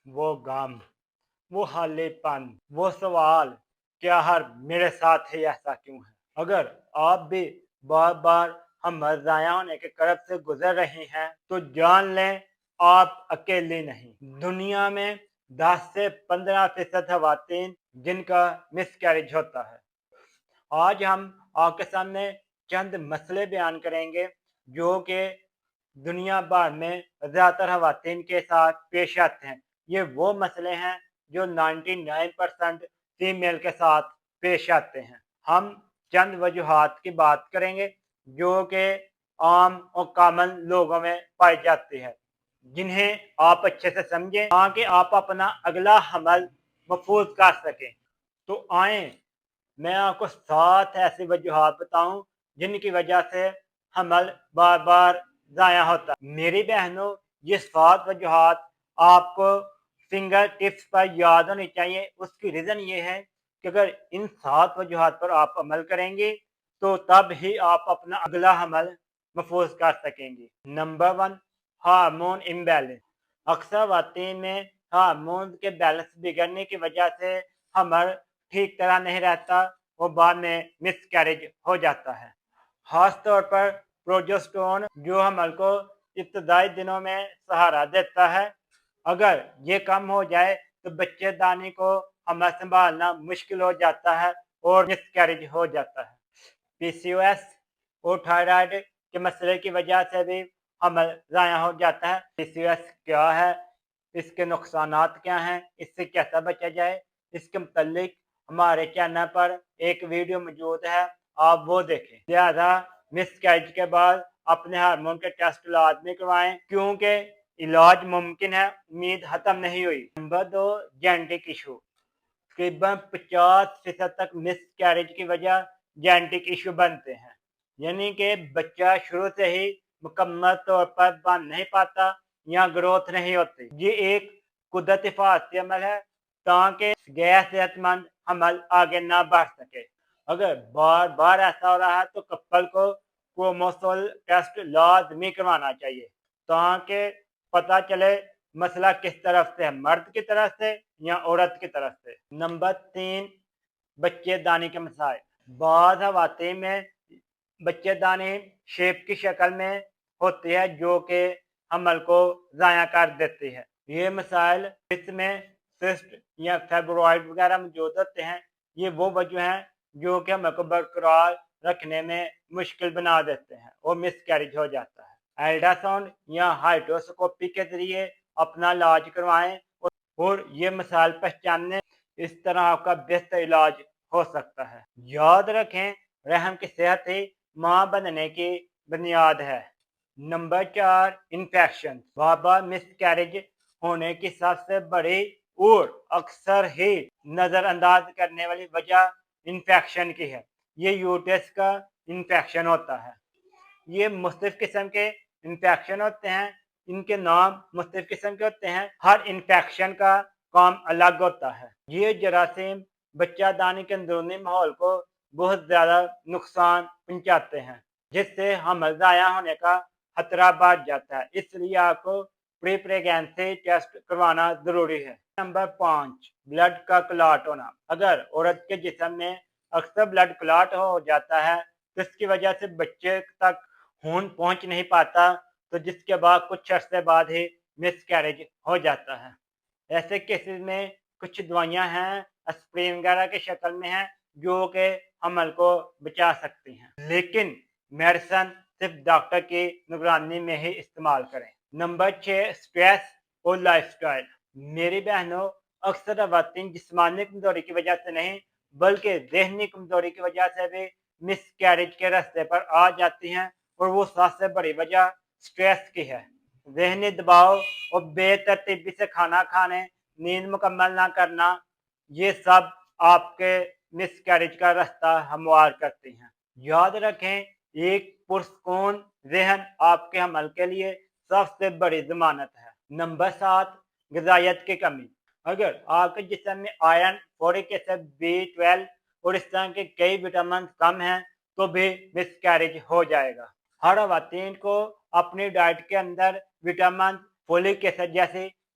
وہ غم، وہ حالیپن، وہ سوال کیا ہر میرے ساتھ ہی ایسا کیوں ہے؟ اگر آپ بھی بار بار ہم ضائع ہونے کے کرب سے گزر رہی ہیں تو جان لیں آپ اکیلی نہیں۔ دنیا میں 10 سے 15% خواتین جن کا مس کیریج ہوتا ہے۔ آج ہم آپ کے سامنے چند مسئلے بیان کریں گے جو کہ دنیا بھر میں زیادہ تر خواتین کے ساتھ پیش آتے ہیں۔ یہ وہ مسئلے ہیں جو 99% فیمیل کے ساتھ پیش آتے ہیں۔ ہم چند وجوہات کی بات کریں گے جو کہ عام اور کامن لوگوں میں پائی جاتی ہے، جنہیں آپ اچھے سے سمجھیں تاکہ آپ اپنا اگلا حمل محفوظ کر سکیں۔ تو آئیں میں آپ کو 7 ایسی وجوہات بتاؤں جن کی وجہ سے حمل بار بار ضائع ہوتا ہے۔ میری بہنوں، یہ 7 وجوہات آپ کو فنگر ٹپس پر یاد ہونی چاہیے۔ اس کی ریزن یہ ہے کہ اگر ان 7 وجوہات پر آپ عمل کریں گے تو تب ہی آپ اپنا اگلا حمل محفوظ کر سکیں گے۔ Number 1، hormone imbalance. اکثر خواتین میں ہارمون کے بیلنس بگڑنے کی وجہ سے حمل ٹھیک طرح نہیں رہتا اور بعد میں مس کیریج ہو جاتا ہے۔ خاص طور پر پروجسٹرون جو حمل کو ابتدائی دنوں میں سہارا دیتا ہے، اگر یہ کم ہو جائے تو بچے دانی کو حمل سنبھالنا مشکل ہو جاتا ہے اور مس کیریج ہو جاتا ہے۔ پی سی او ایس اور تھائرائیڈ کے مسئلے کی وجہ سے بھی حمل ضائع ہو جاتا ہے۔ پی سی او ایس کیا ہے، اس کے نقصانات کیا ہیں، اس سے کیسا بچا جائے، اس کے متعلق ہمارے چینل پر ایک ویڈیو موجود ہے، آپ وہ دیکھیں۔ لہذا مس کیریج کے بعد اپنے ہارمون کے ٹیسٹ لازمی کروائیں کیونکہ علاج ممکن ہے، امید ختم نہیں ہوئی۔ Number 2، genetic issue. تقریباً 50% تک مس کیریج کی وجہ جینٹک ایشو بنتے ہیں، یعنی کہ بچہ شروع سے ہی مکمل طور پر بن نہیں پاتا یا گروتھ نہیں ہوتی۔ یہ ایک قدرتی حفاظتی عمل ہے تاکہ غیر صحت مند حمل آگے نہ بڑھ سکے۔ اگر بار بار ایسا ہو رہا ہے تو کپل کو کروموسوم ٹیسٹ لازمی کروانا چاہیے تاکہ پتہ چلے مسئلہ کس طرف سے ہے، مرد کی طرف سے یا عورت کی طرف سے۔ نمبر 3، بچے دانی کے مسائل۔ بعض خواتین میں بچے دانی شیپ کی شکل میں ہوتی ہے جو کہ حمل کو ضائع کر دیتی ہے۔ یہ مسائل جس میں سسٹ یا فائبرائڈ وغیرہ موجود ہوتے ہیں، یہ وہ وجہ ہیں جو کہ حمل کو برقرار رکھنے میں مشکل بنا دیتے ہیں اور مس کیریج ہو جاتا ہے۔ الٹراساؤنڈ یا ہائیڈروسکوپی کے ذریعے اپنا علاج کروائیں اور یہ مسائل پہچاننے، اس طرح آپ کا بہتر علاج ہو سکتا ہے۔ یاد رکھیں، رحم کی صحت ہی ماں بننے کی بنیاد ہے۔ Number 4، infection. بار بار مس کیریج ہونے کی سب سے بڑی اور اکثر ہی نظر انداز کرنے والی وجہ انفیکشن کی ہے۔ یہ یوٹرس کا انفیکشن ہوتا ہے۔ یہ مختلف قسم کے انفیکشن ہوتے ہیں، ان کے نام مختلف قسم کے ہوتے ہیں، ہر انفیکشن کا کام الگ ہوتا ہے۔ یہ جراثیم بچہ دانی کے اندرونی ماحول کو بہت زیادہ نقصان پہنچاتے ہیں جس سے حمل ضائع ہونے کا خطرہ بڑھ جاتا ہے۔ اس لیے آپ کو پری پریگنینسی ٹیسٹ کروانا ضروری ہے۔ نمبر 5، بلڈ کا کلاٹ ہونا۔ اگر عورت کے جسم میں اکثر بلڈ کلاٹ ہو جاتا ہے تو اس کی وجہ سے بچے تک خون پہنچ نہیں پاتا، تو جس کے بعد کچھ عرصے بعد ہی مس کیریج ہو جاتا ہے۔ ایسے کیسز میں کچھ دوائیاں ہیں، اسپرین وغیرہ کی شکل میں ہیں، جو کہ حمل کو بچا سکتی ہیں، لیکن میڈیسن صرف ڈاکٹر کی نگرانی میں ہی استعمال کریں۔ نمبر 6، سٹریس اور لائف سٹائل۔ میری بہنوں، اکثر خواتین جسمانی کمزوری کی وجہ سے نہیں بلکہ ذہنی کمزوری کی وجہ سے بھی مس کیریج کے راستے پر آ جاتی ہیں، اور وہ سب سے بڑی وجہ سٹریس کی ہے۔ ذہنی دباؤ اور بے ترتیبی سے کھانا کھانے، نیند مکمل نہ کرنا، یہ سب آپ کے مس کیریج کا راستہ ہموار کرتی ہیں۔ یاد رکھیں، ایک پرسکون ذہن آپ کے حمل کے لیے سب سے بڑی ضمانت ہے۔ نمبر 7، غذائیت کی کمی۔ اگر آپ کے جسم میں آئرن، فولک ایسڈ، B12 اور اس طرح کے کئی وٹامن کم ہیں تو بھی مس کیریج ہو جائے گا۔ ہر خواتین کو اپنی ڈائٹ کے اندر وٹامن، فولک ایسڈ جیسی